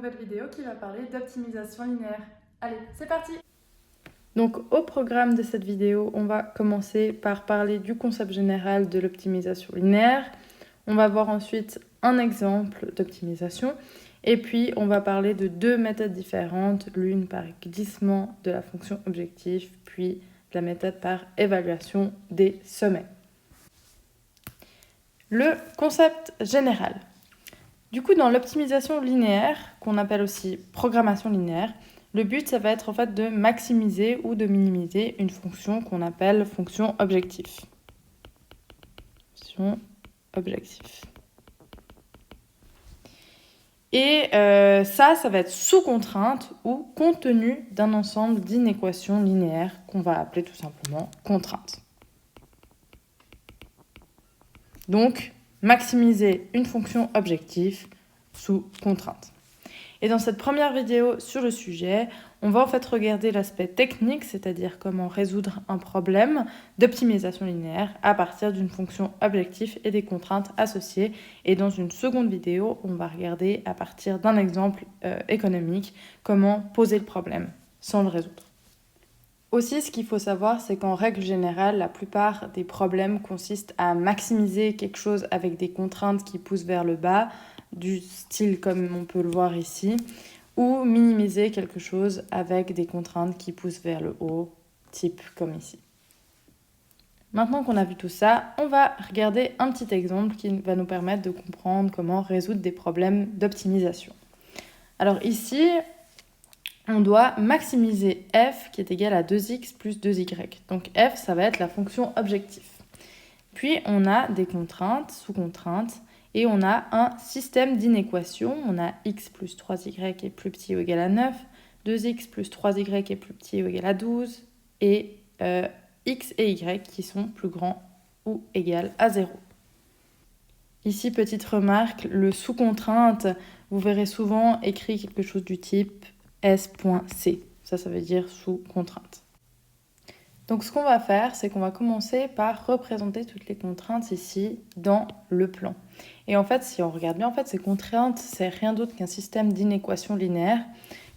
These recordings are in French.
nouvelle vidéo qui va parler d'optimisation linéaire. Allez, c'est parti! Donc au programme de cette vidéo, on va commencer par parler du concept général de l'optimisation linéaire. On va voir ensuite un exemple d'optimisation. Et puis on va parler de deux méthodes différentes, l'une par glissement de la fonction objectif, puis la méthode par évaluation des sommets. Le concept général. Du coup, dans l'optimisation linéaire, qu'on appelle aussi programmation linéaire, le but, ça va être en fait de maximiser ou de minimiser une fonction qu'on appelle fonction objectif. Fonction objectif. Et ça va être sous contrainte ou compte tenu d'un ensemble d'inéquations linéaires qu'on va appeler tout simplement contraintes. Donc, maximiser une fonction objectif sous contrainte. Et dans cette première vidéo sur le sujet, on va en fait regarder l'aspect technique, c'est-à-dire comment résoudre un problème d'optimisation linéaire à partir d'une fonction objectif et des contraintes associées. Et dans une seconde vidéo, on va regarder à partir d'un exemple économique comment poser le problème sans le résoudre. Aussi, ce qu'il faut savoir, c'est qu'en règle générale, la plupart des problèmes consistent à maximiser quelque chose avec des contraintes qui poussent vers le bas, du style comme on peut le voir ici, ou minimiser quelque chose avec des contraintes qui poussent vers le haut, type comme ici. Maintenant qu'on a vu tout ça, on va regarder un petit exemple qui va nous permettre de comprendre comment résoudre des problèmes d'optimisation. Alors ici, on doit maximiser f qui est égal à 2x plus 2y. Donc f, ça va être la fonction objectif. Puis on a des contraintes, sous-contraintes, et on a un système d'inéquations. On a x plus 3y est plus petit ou égal à 9, 2x plus 3y est plus petit ou égal à 12, et x et y qui sont plus grands ou égal à 0. Ici, petite remarque, le sous-contrainte, vous verrez souvent écrit quelque chose du type S.C. Ça veut dire sous contrainte. Donc ce qu'on va faire, c'est qu'on va commencer par représenter toutes les contraintes ici dans le plan. Et en fait, si on regarde bien, en fait, ces contraintes, c'est rien d'autre qu'un système d'inéquations linéaires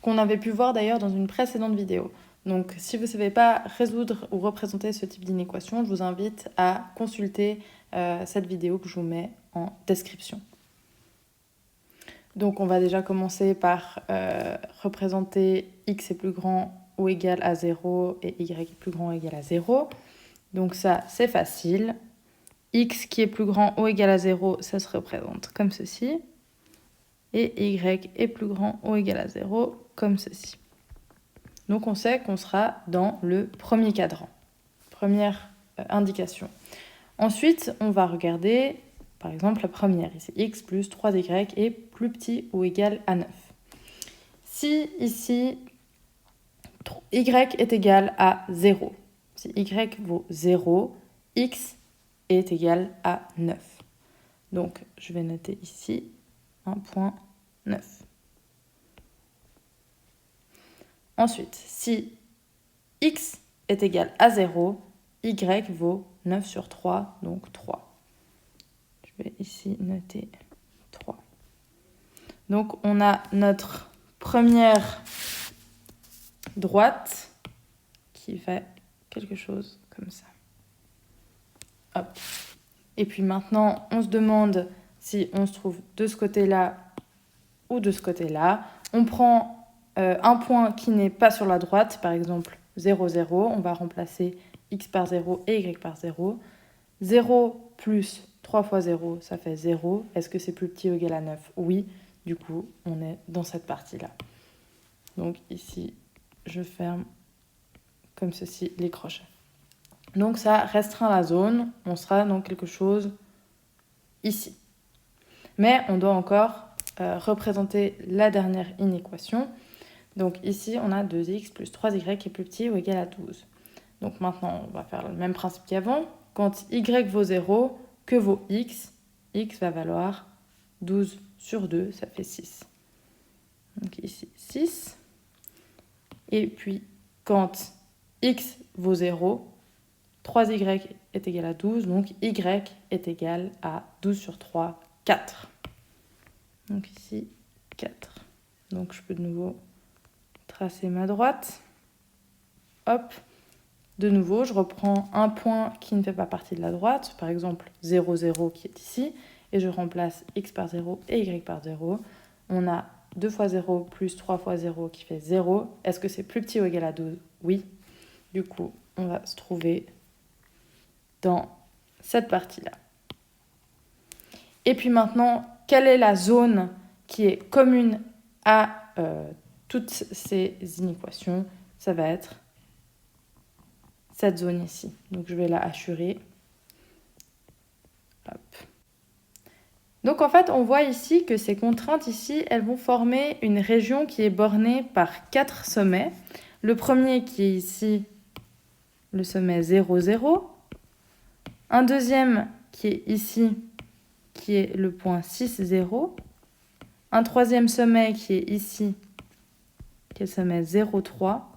qu'on avait pu voir d'ailleurs dans une précédente vidéo. Donc si vous ne savez pas résoudre ou représenter ce type d'inéquation, je vous invite à consulter cette vidéo que je vous mets en description. Donc on va déjà commencer par représenter x est plus grand ou égal à 0 et y est plus grand ou égal à 0. Donc ça, c'est facile. X qui est plus grand ou égal à 0, ça se représente comme ceci. Et y est plus grand ou égal à 0, comme ceci. Donc on sait qu'on sera dans le premier cadran. Première indication. Ensuite, on va regarder... Par exemple, la première, ici, x plus 3y est plus petit ou égal à 9. Si ici, y est égal à 0, si y vaut 0, x est égal à 9. Donc, je vais noter ici 1.9. Ensuite, si x est égal à 0, y vaut 9 sur 3, donc 3. Je vais ici noter 3. Donc, on a notre première droite qui fait quelque chose comme ça. Hop. Et puis maintenant, on se demande si on se trouve de ce côté-là ou de ce côté-là. On prend un point qui n'est pas sur la droite, par exemple 0, 0. On va remplacer x par 0 et y par 0. 0 plus 3 fois 0, ça fait 0. Est-ce que c'est plus petit ou égal à 9? Oui. Du coup, on est dans cette partie-là. Donc ici, je ferme comme ceci les crochets. Donc ça restreint la zone. On sera dans quelque chose ici. Mais on doit encore représenter la dernière inéquation. Donc ici, on a 2x plus 3y qui est plus petit ou égal à 12. Donc maintenant, on va faire le même principe qu'avant. Quand y vaut 0, que vaut x? X va valoir 12 sur 2, ça fait 6. Donc ici, 6. Et puis, quand x vaut 0, 3y est égal à 12, donc y est égal à 12 sur 3, 4. Donc ici, 4. Donc je peux de nouveau tracer ma droite. Hop. De nouveau, je reprends un point qui ne fait pas partie de la droite, par exemple 0, 0 qui est ici, et je remplace x par 0 et y par 0. On a 2 fois 0 plus 3 fois 0 qui fait 0. Est-ce que c'est plus petit ou égal à 12? Oui. Du coup, on va se trouver dans cette partie-là. Et puis maintenant, quelle est la zone qui est commune à toutes ces inéquations? Ça va être cette zone ici. Donc je vais la hachurer. Hop. Donc en fait, on voit ici que ces contraintes ici, elles vont former une région qui est bornée par 4 sommets. Le premier qui est ici, le sommet 0, 0. Un deuxième qui est ici, qui est le point 6, 0. Un troisième sommet qui est ici, qui est le sommet 0, 3.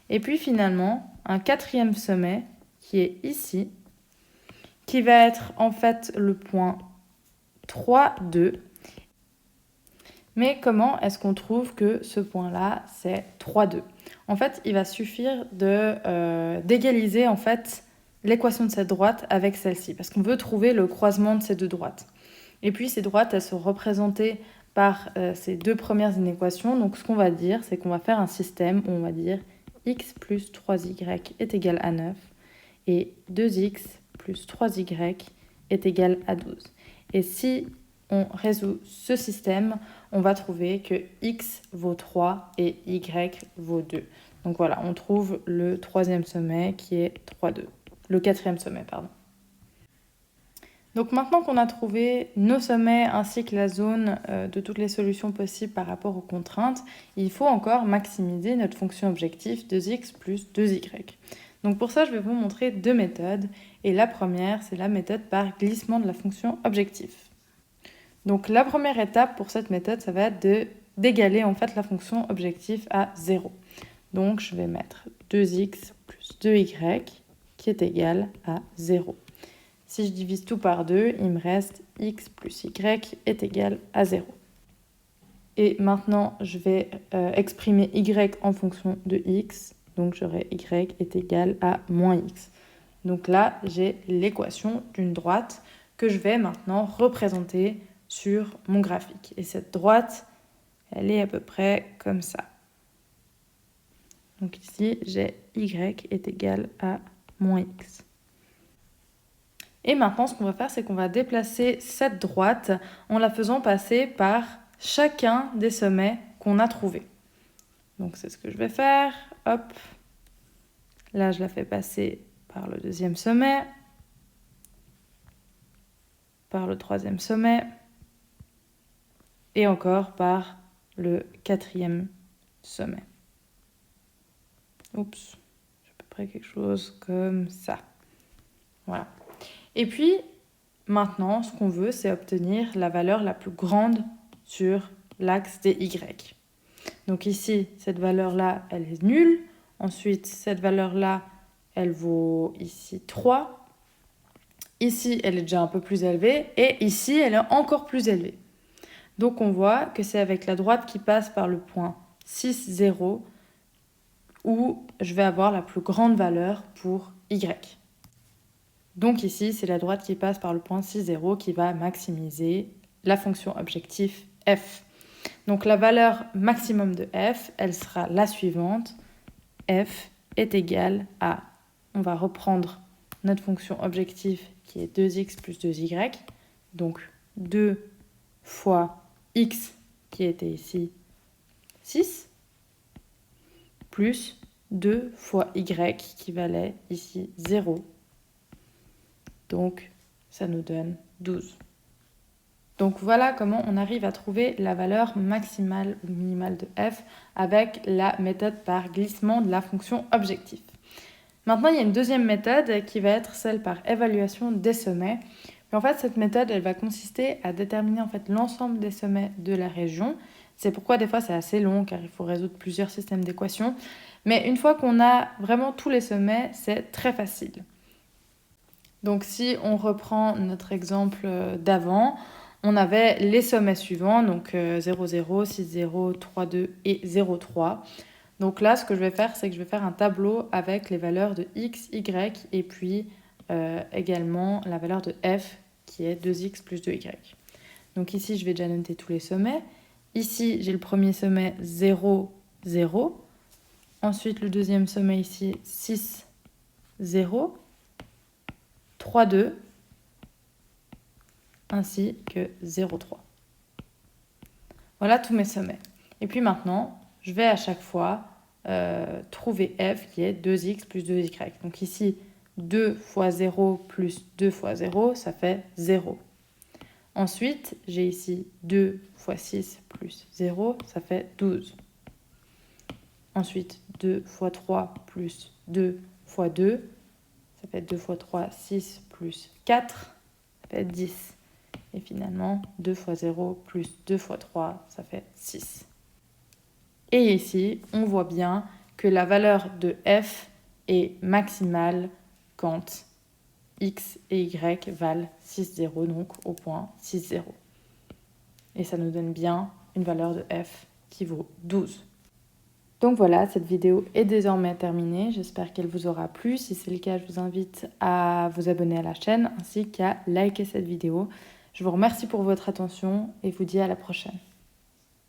Et puis finalement, un quatrième sommet qui est ici, qui va être en fait le point 3, 2. Mais comment est-ce qu'on trouve que ce point-là, c'est 3, 2? En fait, il va suffire d'égaliser en fait l'équation de cette droite avec celle-ci, parce qu'on veut trouver le croisement de ces deux droites. Et puis ces droites, elles sont représentées par ces deux premières inéquations. Donc ce qu'on va dire, c'est qu'on va faire un système où on va dire x plus 3y est égal à 9 et 2x plus 3y est égal à 12. Et si on résout ce système, on va trouver que x vaut 3 et y vaut 2. Donc voilà, on trouve le troisième sommet qui est 3, 2. Le quatrième sommet, pardon. Donc maintenant qu'on a trouvé nos sommets ainsi que la zone de toutes les solutions possibles par rapport aux contraintes, il faut encore maximiser notre fonction objectif 2x plus 2y. Donc pour ça, je vais vous montrer deux méthodes. Et la première, c'est la méthode par glissement de la fonction objectif. Donc la première étape pour cette méthode, ça va être d'égaler en fait la fonction objectif à 0. Donc je vais mettre 2x plus 2y qui est égal à 0. Si je divise tout par 2, il me reste x plus y est égal à 0. Et maintenant, je vais exprimer y en fonction de x. Donc j'aurai y est égal à moins x. Donc là, j'ai l'équation d'une droite que je vais maintenant représenter sur mon graphique. Et cette droite, elle est à peu près comme ça. Donc ici, j'ai y est égal à moins x. Et maintenant, ce qu'on va faire, c'est qu'on va déplacer cette droite en la faisant passer par chacun des sommets qu'on a trouvés. Donc c'est ce que je vais faire. Hop. Là, je la fais passer par le deuxième sommet, par le troisième sommet, et encore par le quatrième sommet. Oups, j'ai à peu près quelque chose comme ça. Voilà. Et puis, maintenant, ce qu'on veut, c'est obtenir la valeur la plus grande sur l'axe des y. Donc ici, cette valeur-là, elle est nulle. Ensuite, cette valeur-là, elle vaut ici 3. Ici, elle est déjà un peu plus élevée. Et ici, elle est encore plus élevée. Donc on voit que c'est avec la droite qui passe par le point 6, 0 où je vais avoir la plus grande valeur pour y. Donc ici, c'est la droite qui passe par le point 6, 0 qui va maximiser la fonction objectif f. Donc la valeur maximum de f, elle sera la suivante. F est égal à, on va reprendre notre fonction objectif qui est 2x plus 2y. Donc 2 fois x qui était ici 6 plus 2 fois y qui valait ici 0. Donc ça nous donne 12. Donc voilà comment on arrive à trouver la valeur maximale ou minimale de f avec la méthode par glissement de la fonction objectif. Maintenant, il y a une deuxième méthode qui va être celle par évaluation des sommets. Mais en fait, cette méthode, elle va consister à déterminer en fait l'ensemble des sommets de la région. C'est pourquoi des fois c'est assez long car il faut résoudre plusieurs systèmes d'équations. Mais une fois qu'on a vraiment tous les sommets, c'est très facile. Donc si on reprend notre exemple d'avant, on avait les sommets suivants, donc 0, 0, 6, 0, 3, 2 et 0, 3. Donc là, ce que je vais faire, c'est que je vais faire un tableau avec les valeurs de x, y et puis également la valeur de f qui est 2x plus 2y. Donc ici, je vais déjà noter tous les sommets. Ici, j'ai le premier sommet 0, 0. Ensuite, le deuxième sommet ici, 6, 0, 3, 2, ainsi que 0, 3. Voilà tous mes sommets. Et puis maintenant, je vais à chaque fois trouver f qui est 2x plus 2y. Donc ici, 2 fois 0 plus 2 fois 0, ça fait 0. Ensuite, j'ai ici 2 fois 6 plus 0, ça fait 12. Ensuite, 2 fois 3 plus 2 fois 2, ça fait 2 fois 3, 6 plus 4, ça fait 10. Et finalement, 2 fois 0 plus 2 fois 3, ça fait 6. Et ici, on voit bien que la valeur de f est maximale quand x et y valent 6, 0, donc au point 6, 0. Et ça nous donne bien une valeur de f qui vaut 12. Donc voilà, cette vidéo est désormais terminée. J'espère qu'elle vous aura plu. Si c'est le cas, je vous invite à vous abonner à la chaîne ainsi qu'à liker cette vidéo. Je vous remercie pour votre attention et vous dis à la prochaine.